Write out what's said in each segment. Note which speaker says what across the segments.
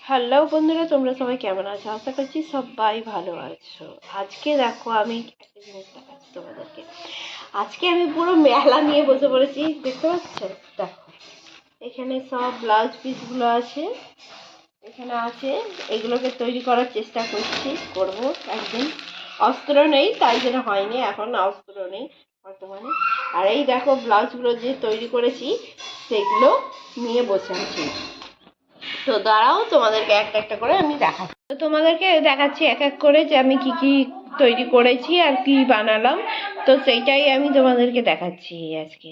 Speaker 1: Hello বন্ধুরা, তোমরা সবাই কেমন আছো? আশা করছি সবাই ভালো আছো। আজকে দেখো আমি একটা জিনিস দেখাচ্ছি তোমাদেরকে। আজকে আমি পুরো মেলা নিয়ে বসে পড়েছি, দেখতে পাচ্ছ? দেখো, এখানে সব ব্লাউজ পিসগুলো আছে, এখানে আছে। এগুলোকে তৈরি করার চেষ্টা করব একদিন। অস্ত্র নেই, তাই জন্য হয়নি, এখন অস্ত্র নেই বর্তমানে। আর এই দেখো ব্লাউজগুলো যে তৈরি করেছি সেগুলো নিয়ে বসে আছি। তো দাঁড়াও, তোমাদেরকে একটা একটা করে আমি দেখাচ্ছি। তো তোমাদেরকে দেখাচ্ছি এক এক করে যে আমি কি কি তৈরি করেছি আর কি বানালাম। তো সেইটাই আমি তোমাদেরকে দেখাচ্ছি আজকে।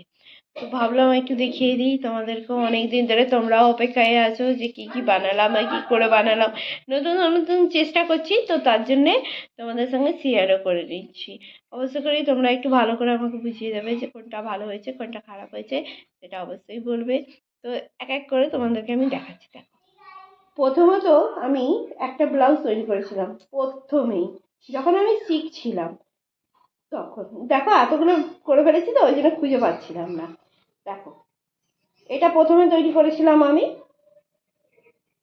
Speaker 1: তো ভাবলাম একটু দেখিয়ে দিই তোমাদেরকেও। অনেকদিন ধরে তোমরাও অপেক্ষায় আছো যে কি কি বানালাম আর কি করে বানালাম। নতুন নতুন চেষ্টা করছি, তো তার জন্যে তোমাদের সঙ্গে শেয়ারও করে দিচ্ছি। অবশ্য করেই তোমরা একটু ভালো করে আমাকে বুঝিয়ে দেবে যে কোনটা ভালো হয়েছে কোনটা খারাপ হয়েছে, সেটা অবশ্যই বলবে। তো এক এক করে তোমাদেরকে আমি দেখাচ্ছি। দেখো, প্রথমত আমি একটা ব্লাউজ তৈরি করেছিলাম প্রথমেই, যখন আমি শিখছিলাম। তখন দেখো এতগুলো করে ফেলেছি, তো ওই জন্য খুঁজে পাচ্ছিলাম না। দেখো, এটা প্রথমে তৈরি করেছিলাম আমি।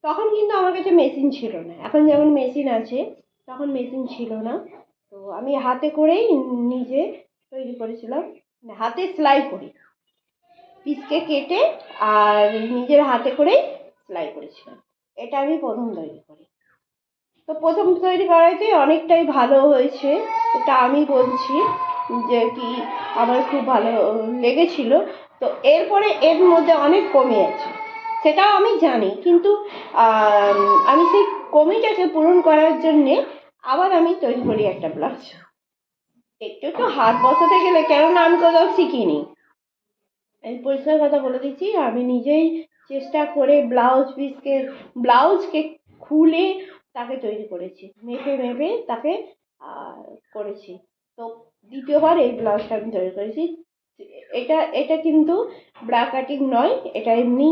Speaker 1: তখন কিন্তু আমার কাছে মেশিন ছিল না, এখন যেমন মেশিন আছে তখন মেশিন ছিল না। তো আমি হাতে করেই নিজে তৈরি করেছিলাম, মানে হাতে সেলাই করি, পিসকে কেটে আর নিজের হাতে করেই সেলাই করেছিলাম। এটা আমি প্রথম তৈরি করি। তো প্রথম তৈরি করাতে অনেকটাই ভালো হয়েছে, এটা আমি বলছি যে কি আমার খুব ভালো লেগেছিল। তো এরপরে এর মধ্যে অনেক কমে আছে, সেটাও আমি জানি, কিন্তু আমি সেই কমিটাকে পূরণ করার জন্যে আবার আমি তৈরি করি একটা ব্লাউজ। একটু একটু হাত বসাতে গেলে, কেননা আমি কোথাও শিখিনি, আমি পরিষ্কার কথা বলে দিচ্ছি, আমি নিজেই চেষ্টা করে ব্লাউজকে খুলে তাকে তৈরি করেছি, মেপে মেপে তাকে করেছি। তো দ্বিতীয়বার এই ব্লাউজটা আমি তৈরি করেছি। এটা এটা কিন্তু ব্রা কাটিং নয়, এটা এমনি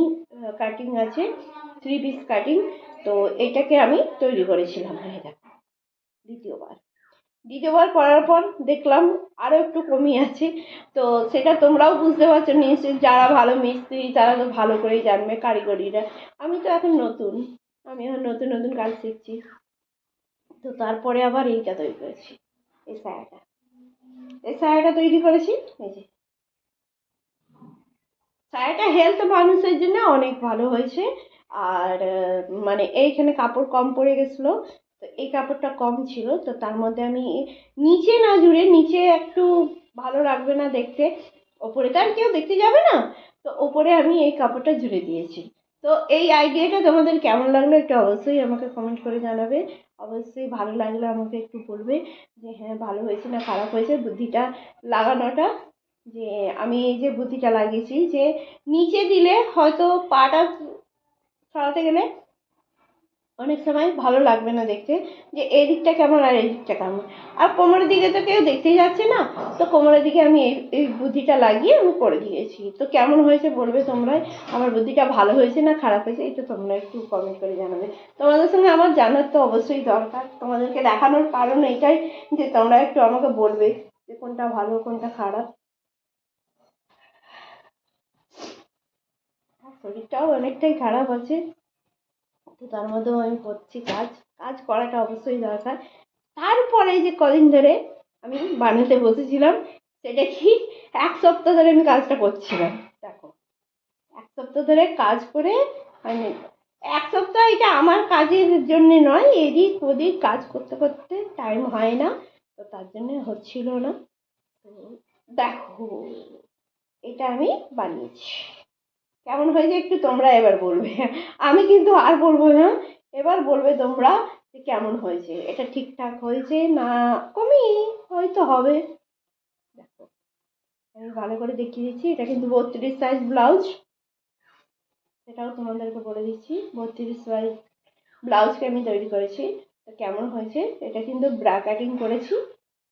Speaker 1: কাটিং আছে, 3 পিস কাটিং। তো এটাকে আমি তৈরি করেছিলাম। দ্বিতীয়বার দ্বিতীয়বার করার পর দেখলাম আরও একটু কমই আছে। তো সেটা তোমরাও বুঝতে পারছো নিশ্চয়ই, যারা ভালো মিস্ত্রি তারা তো ভালো করেই জানবে, কারিগরিরা। আমি তো এখন নতুন, আমি এখন নতুন নতুন কাজ শিখছি। তো তারপরে আবার এইটা তৈরি করেছি, এই সায়াটা, এই সায়াটা তৈরি করেছি। এই যে সায়াটা হেলথ মানুষের জন্য অনেক ভালো হয়েছে। আর মানে এইখানে কাপড় কম পড়ে গেছিলো, তো এই কাপড়টা কম ছিল, তো তার মধ্যে আমি নিচে না জুড়ে, নিচে একটু ভালো লাগবে না দেখতে, ওপরে তো আর কেউ দেখতে যাবে না, তো ওপরে আমি এই কাপড়টা জুড়ে দিয়েছি। তো এই আইডিয়াটা তোমাদের কেমন লাগলো একটু অবশ্যই আমাকে কমেন্ট করে জানাবে। অবশ্যই ভালো লাগলে আমাকে একটু বলবে যে হ্যাঁ ভালো হয়েছে না খারাপ হয়েছে। বুদ্ধিটা লাগানোটা, যে আমি এই যে বুদ্ধিটা লাগিয়েছি যে নিচে দিলে হয়তো পাটা সরাতে গেলে অনেক সময় ভালো লাগবে না দেখতে, যে এই দিকটা কেমন আর এই দিকটা কেমন। আর কোমরের দিকে তো কেউ দেখতেই যাচ্ছে না, তো কোমরের দিকে আমি এই বুদ্ধিটা লাগিয়ে আমি করে দিয়েছি। তো কেমন হয়েছে বলবে তোমরাই, আমার বুদ্ধিটা ভালো হয়েছে না খারাপ হয়েছে, এটা তোমরা একটু কমেন্ট করে জানাবে। তোমাদের সঙ্গে আমার জানার তো অবশ্যই দরকার, তোমাদেরকে দেখানোর কারণ এটাই যে তোমরা একটু আমাকে বলবে যে কোনটা ভালো কোনটা খারাপ। শরীরটাও অনেকটাই খারাপ আছে, তো তার মধ্যেও আমি করছি কাজ। কাজ করাটা অবশ্যই দরকার। তারপরে যে কদিন ধরে আমি বানাতে বসেছিলাম, সেটা কি, 1 সপ্তাহ ধরে আমি কাজটা করছিলাম। দেখো, 1 সপ্তাহ ধরে কাজ করে মানে 1 সপ্তাহ, এটা আমার কাজের জন্য নয়, এদিক ওদিক কাজ করতে করতে টাইম হয় না, তো তার জন্য হচ্ছিল না। তো দেখো, এটা আমি বানিয়েছি, কেমন হয়েছে একটু তোমরা এবার বলবে। আমি কিন্তু আর বলবো না, এবার বলবে তোমরা যে কেমন হয়েছে, এটা ঠিকঠাক হয়েছে না কমই হয়তো হবে। দেখো, আমি ভালো করে দেখিয়ে দিচ্ছি, এটা কিন্তু 32 সাইজ ব্লাউজ, সেটাও তোমাদেরকে বলে দিচ্ছি। 32 সাইজ ব্লাউজকে আমি তৈরি করেছি। তো কেমন হয়েছে, এটা কিন্তু ব্রা কাটিং করেছি,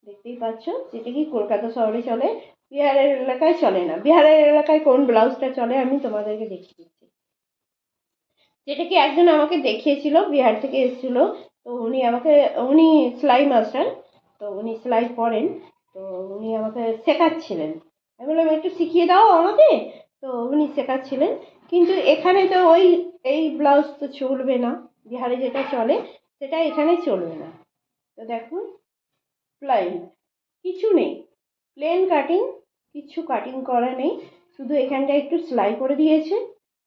Speaker 1: দেখতেই পাচ্ছ। যেটা কি কলকাতা শহরে চলে, বিহারের এলাকায় চলে না। বিহারের এলাকায় কোন ব্লাউজটা চলে আমি তোমাদেরকে দেখিয়ে দিচ্ছি। যেটা কি একজন আমাকে দেখিয়েছিল, বিহার থেকে এসেছিল। তো উনি সেলাই মাস্টার, তো উনি সেলাই করেন। তো উনি আমাকে শেখাচ্ছিলেন, আমি বললাম একটু শিখিয়ে দাও আমাকে। তো উনি শেখাচ্ছিলেন, কিন্তু এখানে তো এই ব্লাউজ তো চলবে না, বিহারে যেটা চলে সেটা এখানে চলবে না। তো দেখুন প্লেন, কিছু নেই, প্লেন কাটিং, কিছু কাটিং করা নেই, শুধু এখানটা একটু সেলাই করে দিয়েছে।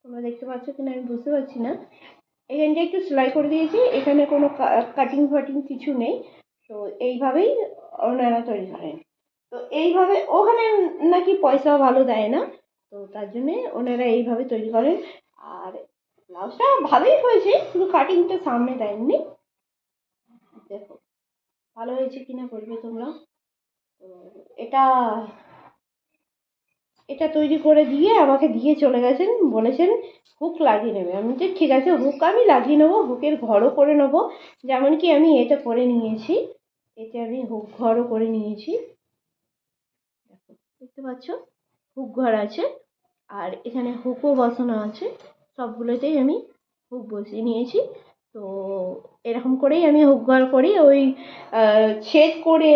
Speaker 1: তোমরা দেখতে পাচ্ছ কিনা আমি বুঝতে পারছি না। এখানটা একটু সেলাই করে দিয়েছি, এখানে কোনো কাটিং ফাটিং কিছু নেই। তো এইভাবেই ওনারা তৈরি করেন। তো এইভাবে ওখানে নাকি পয়সাও ভালো দেয় না, তো তার জন্যে ওনারা এইভাবে তৈরি করেন। আর ব্লাউজটা ভালোই হয়েছে, শুধু কাটিংটা সামনে দেননি। দেখো ভালো হয়েছে কিনা বলবে তোমরা। তো এটা এটা তৈরি করে দিয়ে আমাকে দিয়ে চলে গেছেন, বলেছেন হুক লাগিয়ে নেবে। আমি যে ঠিক আছে, হুক আমি লাগিয়ে নেবো, হুকের ঘরও করে নেবো। যেমন কি আমি এটা করে নিয়েছি, এতে আমি হুক ঘরও করে নিয়েছি। দেখো দেখতে পাচ্ছ হুক ঘর আছে, আর এখানে হুকও বসানো আছে। সবগুলোতেই আমি হুক বসিয়ে নিয়েছি। তো এরকম করেই আমি হুক ঘর করি। ওই ছেদ করে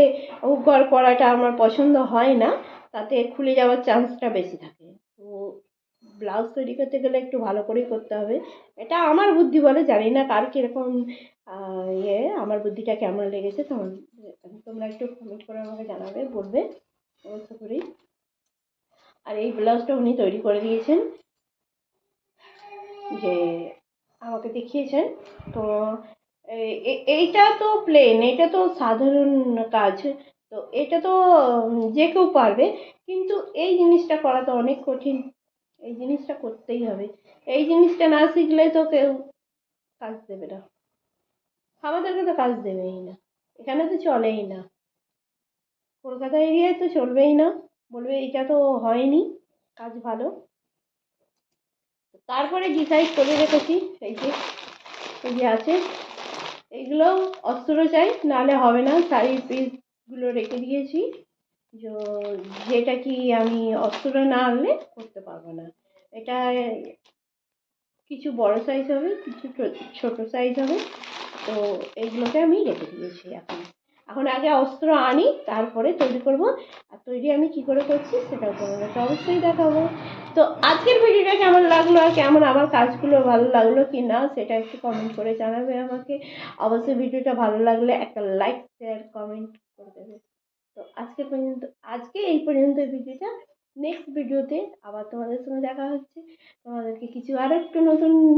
Speaker 1: হুক ঘর করাটা আমার পছন্দ হয় না, তাতে খুলে যাওয়ার চান্সটা বেশি থাকে। তো ব্লাউজ তৈরি করতে গেলে একটু ভালো করেই করতে হবে। এটা আমার বুদ্ধি বলে, জানি না কার কীরকম আমার বুদ্ধিটা কেমন লেগেছে তোমরা একটু কমেন্ট করে আমাকে জানাবে, বলবে অবশ্য করেই। আর এই ব্লাউজটা উনি তৈরি করে দিয়েছেন, যে আমাকে দেখিয়েছেন। তো এইটা তো প্লেন, এটা তো সাধারণ কাজ। তো এটা তো যে কেউ পারবে, কিন্তু এই জিনিসটা করা তো অনেক কঠিন। এই জিনিসটা করতেই হবে, এই জিনিসটা না শিখলে তো কেউ কাজ দেবে না, আমাদেরকে তো কাজ দেবেই না, এখানে তো চলেই না, কলকাতা এরিয়ায় তো চলবেই না, বলবে এটা তো হয়নি কাজ ভালো। তারপরে ডিসাইড করে রেখেছি, এই যে আছে, এইগুলো অস্ত্র চাই, নাহলে হবে না। শাড়ির পিসগুলো রেখে দিয়েছি, যেটা কি আমি অস্ত্র না আনলে করতে পারবো না। এটা কিছু বড় সাইজ হবে, কিছু ছোট সাইজ হবে। তো এইগুলোকে আমি রেখে দিয়েছি। এখন এখন আগে অস্ত্র আনি, তারপরে তৈরি করব। আর তৈরি আমি কি করে করছি সেটাও তোমাদেরকে অবশ্যই দেখাবো। তো আজকের ভিডিওটা কেমন লাগলো, আর কেমন আমার কাজগুলো ভালো লাগলো কি না সেটা একটু কমেন্ট করে জানাবে আমাকে। অবশ্যই ভিডিওটা ভালো লাগলে একটা লাইক শেয়ার কমেন্ট করে দেবে। তো আজকে এই পর্যন্ত ভিডিওটা। নেক্সট ভিডিওতে আবার তোমাদের সঙ্গে দেখা হচ্ছে, তোমাদেরকে কিছু আর একটু নতুন